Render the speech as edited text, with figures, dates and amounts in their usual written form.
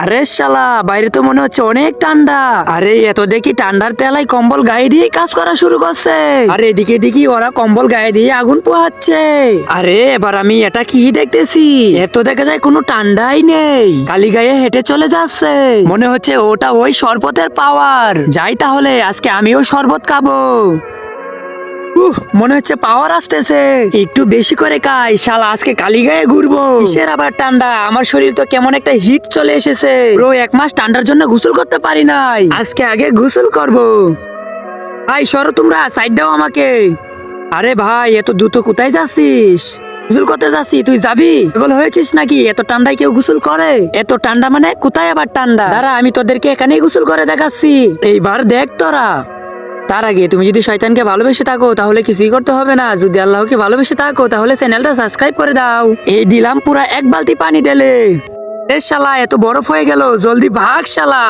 আরে শালা, বাইরে তো মনে হচ্ছে অনেক ঠান্ডা। আরে এত দেখি ঠান্ডার তেলায় কম্বল গায়ে দিয়ে কাজ করা শুরু করছে। আরে এদিকে দেখি ওরা কম্বল গায়ে দিয়ে আগুন পোহাচ্ছে। আরে এবার আমি এটা কি দেখতেছি, এত দেখা যায় কোনো ঠান্ডাই নেই, খালি গায়ে হেঁটে চলে যাচ্ছে। মনে হচ্ছে ওটা ওই শরবতের পাওয়ার। যাই তাহলে, আজকে আমিও শরবত খাবো। মনে হচ্ছে পাওয়ার আসতেছে, একটু বেশি করে খাই। শালা আজকে কালি গায়ে ঘুরবো। কিসের আবার ঠান্ডা, আমার শরীর তো কেমন একটা হিট চলে এসেছে। ব্রো, 1 মাস ঠান্ডার জন্য গোসল করতে পারি নাই, আজকে আগে গোসল করব। ভাই সরো, তোমরা সাইড দাও আমাকে। আরে ভাই, এত দ্রুত কোথায় যাচ্ছিস? গোসল করতে যাচ্ছি, তুই যাবি? পাগল হয়েছিস নাকি? এত ঠান্ডায় কেউ গোসল করে? এত ঠান্ডা মানে কোথায় আবার ঠান্ডা? দাঁড়া, আমি তোদেরকে এখানেই গোসল করে দেখাচ্ছি। এইবার দেখ তোরা। তার আগে তুমি যদি শয়তানকে ভালোবেসে থাকো তাহলে কিছুই করতে হবে না। যদি আল্লাহকে ভালোবেসে থাকো তাহলে চ্যানেলটা সাবস্ক্রাইব করে দাও। এই দিলাম পুরা 1 বালতি পানি ঢেলে। এ শালা, এত বরফ হয়ে গেল, জলদি ভাগ শালা।